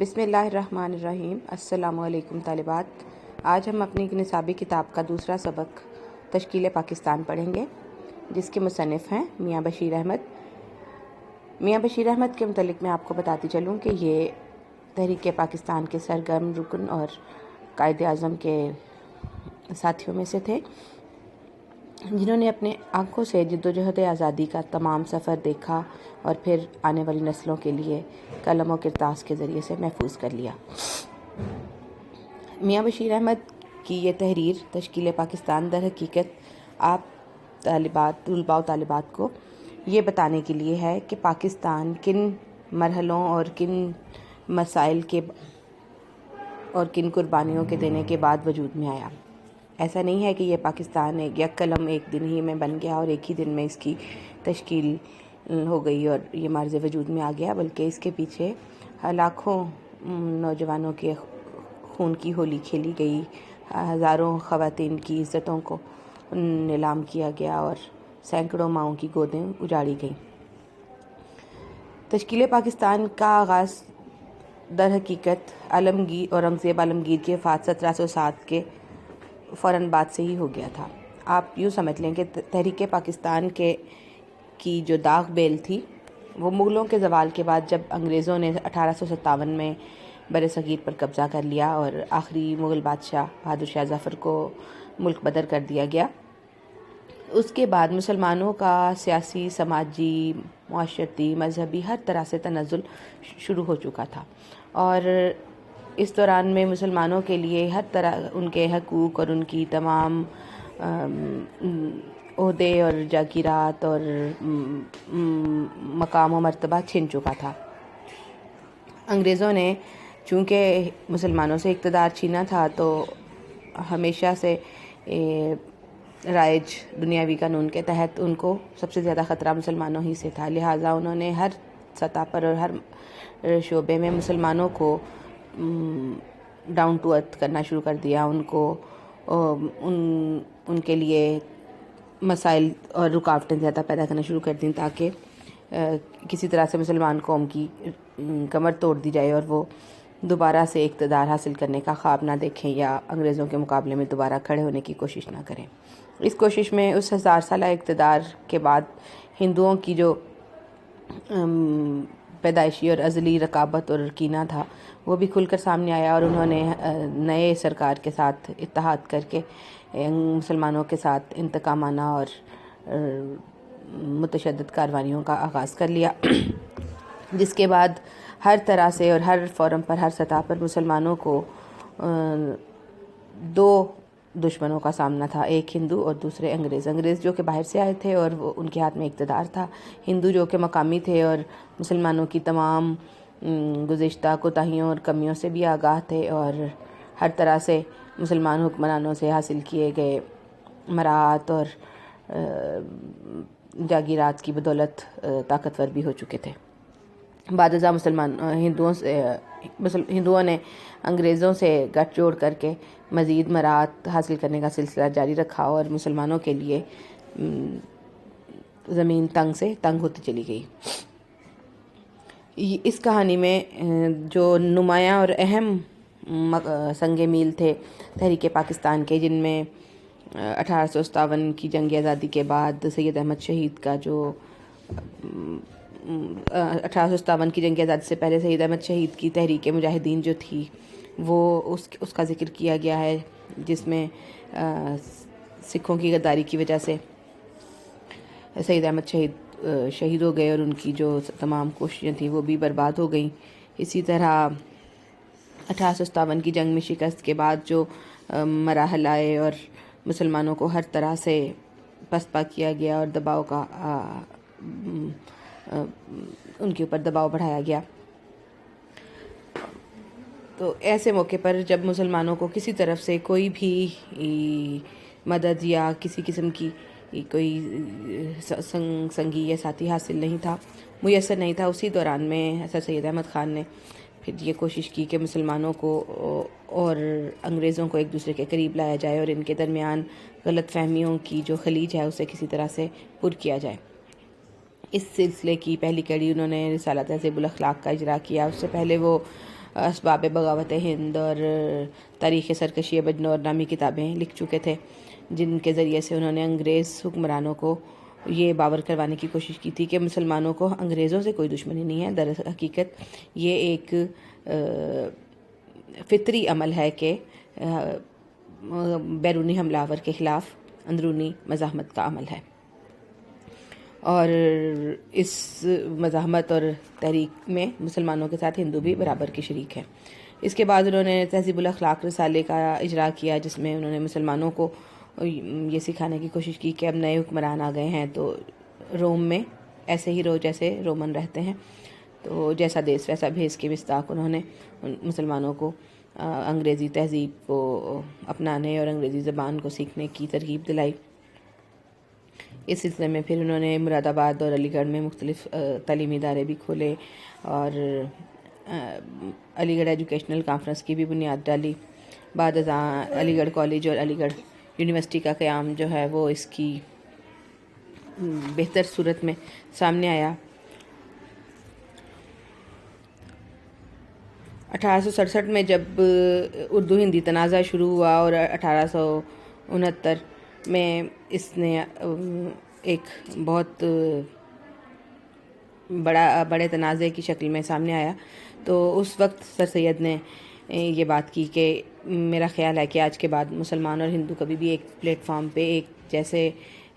بسم اللہ الرحمن الرحیم۔ السلام علیکم طالبات۔ آج ہم اپنی نصابی کتاب کا دوسرا سبق تشکیل پاکستان پڑھیں گے، جس کے مصنف ہیں میاں بشیر احمد۔ میاں بشیر احمد کے متعلق میں آپ کو بتاتی چلوں کہ یہ تحریک پاکستان کے سرگرم رکن اور قائد اعظم کے ساتھیوں میں سے تھے، جنہوں نے اپنے آنکھوں سے جدوجہد آزادی کا تمام سفر دیکھا اور پھر آنے والی نسلوں کے لیے قلم و کرتاس کے ذریعے سے محفوظ کر لیا۔ میاں بشیر احمد کی یہ تحریر تشکیل پاکستان در حقیقت آپ طلباء و طالبات کو یہ بتانے کے لیے ہے کہ پاکستان کن مرحلوں اور کن مسائل کے اور کن قربانیوں کے دینے کے بعد وجود میں آیا۔ ایسا نہیں ہے کہ یہ پاکستان یک قلم ایک دن ہی میں بن گیا اور ایک ہی دن میں اس کی تشکیل ہو گئی اور یہ مرز وجود میں آ گیا، بلکہ اس کے پیچھے لاکھوں نوجوانوں کے خون کی ہولی کھیلی گئی، ہزاروں خواتین کی عزتوں کو نیلام کیا گیا اور سینکڑوں ماؤں کی گودیں اجاڑی گئیں۔ تشکیل پاکستان کا آغاز در حقیقت اورنگزیب عالمگیر کی وفات 1707 کے فوراً بعد سے ہی ہو گیا تھا۔ آپ یوں سمجھ لیں کہ تحریک پاکستان کی جو داغ بیل تھی وہ مغلوں کے زوال کے بعد، جب انگریزوں نے 1857 میں بر صغیر پر قبضہ کر لیا اور آخری مغل بادشاہ بہادر شاہ ظفر کو ملک بدر کر دیا گیا، اس کے بعد مسلمانوں کا سیاسی، سماجی، معاشرتی، مذہبی ہر طرح سے تنزل شروع ہو چکا تھا، اور اس دوران میں مسلمانوں کے لیے ہر طرح ان کے حقوق اور ان کی تمام عہدے اور جاگیرات اور مقام و مرتبہ چھن چکا تھا۔ انگریزوں نے چونکہ مسلمانوں سے اقتدار چھینا تھا تو ہمیشہ سے رائج دنیاوی قانون کے تحت ان کو سب سے زیادہ خطرہ مسلمانوں ہی سے تھا، لہٰذا انہوں نے ہر سطح پر اور ہر شعبے میں مسلمانوں کو ڈاؤن ٹو ارتھ کرنا شروع کر دیا، ان کو ان کے لیے مسائل اور رکاوٹیں زیادہ پیدا کرنا شروع کر دیں تاکہ کسی طرح سے مسلمان قوم کی کمر توڑ دی جائے اور وہ دوبارہ سے اقتدار حاصل کرنے کا خواب نہ دیکھیں یا انگریزوں کے مقابلے میں دوبارہ کھڑے ہونے کی کوشش نہ کریں۔ اس کوشش میں اس 1000 سالہ اقتدار کے بعد ہندوؤں کی جو پیدائشی اور ازلی رقابت اور کینہ تھا وہ بھی کھل کر سامنے آیا، اور انہوں نے نئے سرکار کے ساتھ اتحاد کر کے مسلمانوں کے ساتھ انتقامانہ اور متشدد کاروائیوں کا آغاز کر لیا، جس کے بعد ہر طرح سے اور ہر فورم پر، ہر سطح پر مسلمانوں کو دو دشمنوں کا سامنا تھا، ایک ہندو اور دوسرے انگریز جو کہ باہر سے آئے تھے اور وہ ان کے ہاتھ میں اقتدار تھا، ہندو جو کہ مقامی تھے اور مسلمانوں کی تمام گزشتہ کوتاہیوں اور کمیوں سے بھی آگاہ تھے اور ہر طرح سے مسلمان حکمرانوں سے حاصل کیے گئے مراعات اور جاگیرات کی بدولت طاقتور بھی ہو چکے تھے۔ بعد ازاں ہندوؤں نے انگریزوں سے گٹھ جوڑ کر کے مزید مراعات حاصل کرنے کا سلسلہ جاری رکھا اور مسلمانوں کے لیے زمین تنگ سے تنگ ہوتی چلی گئی۔ اس کہانی میں جو نمایاں اور اہم سنگ میل تھے تحریک پاکستان کے، جن میں 1857 کی جنگ آزادی کے بعد سید احمد شہید کا جو 1857 کی جنگ آزادی سے پہلے سید احمد شہید کی تحریک مجاہدین جو تھی وہ اس کا ذکر کیا گیا ہے، جس میں سکھوں کی غداری کی وجہ سے سید احمد شہید ہو گئے اور ان کی جو تمام کوششیں تھیں وہ بھی برباد ہو گئیں۔ اسی طرح 1857 کی جنگ میں شکست کے بعد جو مراحل آئے اور مسلمانوں کو ہر طرح سے پسپا کیا گیا اور دباؤ کا ان کے اوپر دباؤ بڑھایا گیا، تو ایسے موقع پر جب مسلمانوں کو کسی طرف سے کوئی بھی مدد یا کسی قسم کی کوئی سنگی یا ساتھی حاصل نہیں تھا، میسر نہیں تھا، اسی دوران میں حضرت سید احمد خان نے پھر یہ کوشش کی کہ مسلمانوں کو اور انگریزوں کو ایک دوسرے کے قریب لایا جائے اور ان کے درمیان غلط فہمیوں کی جو خلیج ہے اسے کسی طرح سے پر کیا جائے۔ اس سلسلے کی پہلی کڑی انہوں نے رسالہ تہذیب الاخلاق کا اجرا کیا۔ اس سے پہلے وہ اسباب بغاوت ہند اور تاریخ سرکشی بجنور نامی کتابیں لکھ چکے تھے، جن کے ذریعے سے انہوں نے انگریز حکمرانوں کو یہ باور کروانے کی کوشش کی تھی کہ مسلمانوں کو انگریزوں سے کوئی دشمنی نہیں ہے۔ در حقیقت یہ ایک فطری عمل ہے کہ بیرونی حملہ آور کے خلاف اندرونی مزاحمت کا عمل ہے، اور اس مزاحمت اور تحریک میں مسلمانوں کے ساتھ ہندو بھی برابر کے شریک ہیں۔ اس کے بعد انہوں نے تہذیب الاخلاق رسالے کا اجرا کیا، جس میں انہوں نے مسلمانوں کو یہ سکھانے کی کوشش کی کہ اب نئے حکمران آ گئے ہیں تو روم میں ایسے ہی رہو جیسے رومن رہتے ہیں، تو جیسا دیس ویسا بھیس کے مصداق انہوں نے مسلمانوں کو انگریزی تہذیب کو اپنانے اور انگریزی زبان کو سیکھنے کی ترغیب دلائی۔ اس سلسلے میں پھر انہوں نے مراد آباد اور علی گڑھ میں مختلف تعلیمی ادارے بھی کھولے اور علی گڑھ ایجوکیشنل کانفرنس کی بھی بنیاد ڈالی۔ بعد ازاں علی گڑھ کالج اور علی گڑھ یونیورسٹی کا قیام جو ہے وہ اس کی بہتر صورت میں سامنے آیا۔ 1867 میں جب اردو ہندی تنازع شروع ہوا اور 1869 میں اس نے ایک بہت بڑے تنازع کی شکل میں سامنے آیا، تو اس وقت سر سید نے یہ بات کی کہ میرا خیال ہے کہ آج کے بعد مسلمان اور ہندو کبھی بھی ایک پلیٹ فارم پہ ایک جیسے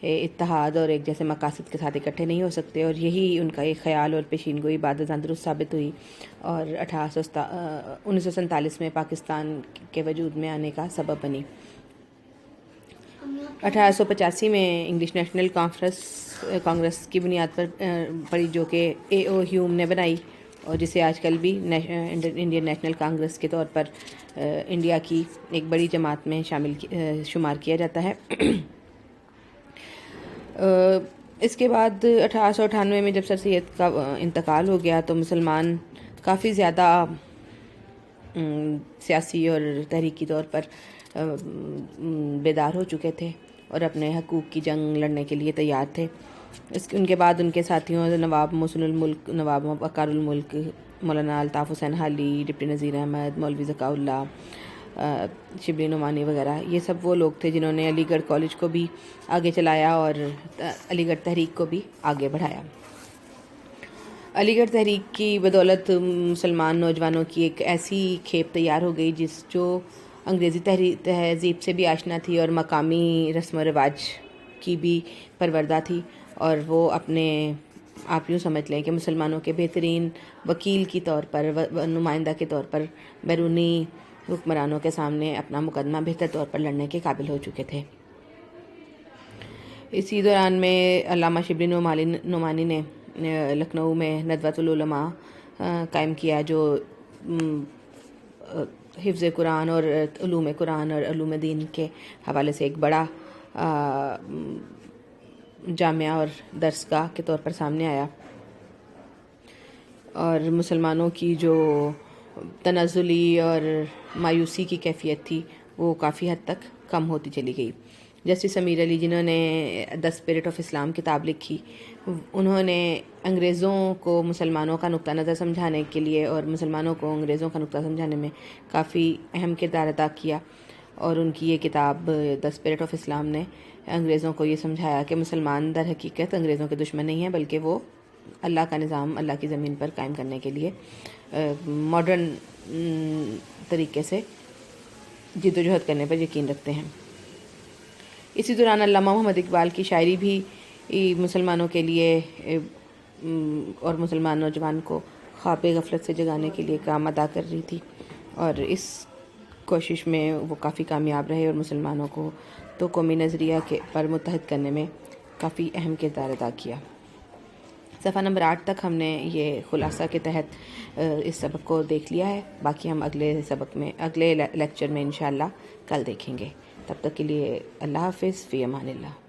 اتحاد اور ایک جیسے مقاصد کے ساتھ اکٹھے نہیں ہو سکتے، اور یہی ان کا ایک خیال اور پیشین گوئی بعد ازاں درست ثابت ہوئی، اور 1947 میں پاکستان کے وجود میں آنے کا سبب بنی۔ 1885 میں انگلش نیشنل کانگریس کی بنیاد پر پڑی، جو کہ A.O. ہیوم نے بنائی، اور جسے آج کل بھی انڈین نیشنل کانگریس کے طور پر انڈیا کی ایک بڑی جماعت میں شمار کیا جاتا ہے۔ اس کے بعد 1898 میں جب سر سید کا انتقال ہو گیا تو مسلمان کافی زیادہ سیاسی اور تحریکی طور پر بیدار ہو چکے تھے اور اپنے حقوق کی جنگ لڑنے کے لیے تیار تھے۔ ان کے بعد ان کے ساتھیوں نواب محسن الملک، نواب وقار الملک، مولانا الطاف حسین حالی، ڈپٹی نذیر احمد، مولوی ذکاء اللہ، شبلی نعمانی وغیرہ، یہ سب وہ لوگ تھے جنہوں نے علی گڑھ کالج کو بھی آگے چلایا اور علی گڑھ تحریک کو بھی آگے بڑھایا۔ علی گڑھ تحریک کی بدولت مسلمان نوجوانوں کی ایک ایسی کھیپ تیار ہو گئی جو انگریزی تہذیب سے بھی آشنا تھی اور مقامی رسم و رواج کی بھی پروردہ تھی، اور وہ اپنے آپ یوں سمجھ لیں کہ مسلمانوں کے بہترین وکیل کی طور پر، نمائندہ کے طور پر بیرونی حکمرانوں کے سامنے اپنا مقدمہ بہتر طور پر لڑنے کے قابل ہو چکے تھے۔ اسی دوران میں علامہ شبلی نعمانی نے لکھنؤ میں ندوۃ العلماء قائم کیا، جو حفظ قرآن اور علوم قرآن اور علوم دین کے حوالے سے ایک بڑا جامعہ اور درسگاہ کے طور پر سامنے آیا، اور مسلمانوں کی جو تنزلی اور مایوسی کی کیفیت تھی وہ کافی حد تک کم ہوتی چلی گئی۔ جسٹس امیر علی، جنہوں نے دی اسپرٹ آف اسلام کتاب لکھی، انہوں نے انگریزوں کو مسلمانوں کا نقطہ نظر سمجھانے کے لیے اور مسلمانوں کو انگریزوں کا نقطہ سمجھانے میں کافی اہم کردار ادا کیا، اور ان کی یہ کتاب دی اسپرٹ آف اسلام نے انگریزوں کو یہ سمجھایا کہ مسلمان در حقیقت انگریزوں کے دشمن نہیں ہیں، بلکہ وہ اللہ کا نظام اللہ کی زمین پر قائم کرنے کے لیے ماڈرن طریقے سے جد و جہد کرنے پر یقین رکھتے ہیں۔ اسی دوران علامہ محمد اقبال کی شاعری بھی مسلمانوں کے لیے اور مسلمان نوجوان کو خواب غفلت سے جگانے کے لیے کام ادا کر رہی تھی، اور اس کوشش میں وہ کافی کامیاب رہے اور مسلمانوں کو تو قومی نظریہ پر متحد کرنے میں کافی اہم کردار ادا کیا۔ صفحہ نمبر 8 تک ہم نے یہ خلاصہ کے تحت اس سبق کو دیکھ لیا ہے، باقی ہم اگلے لیکچر میں انشاءاللہ کل دیکھیں گے۔ تب تک کے لیے اللہ حافظ، فی امان اللہ۔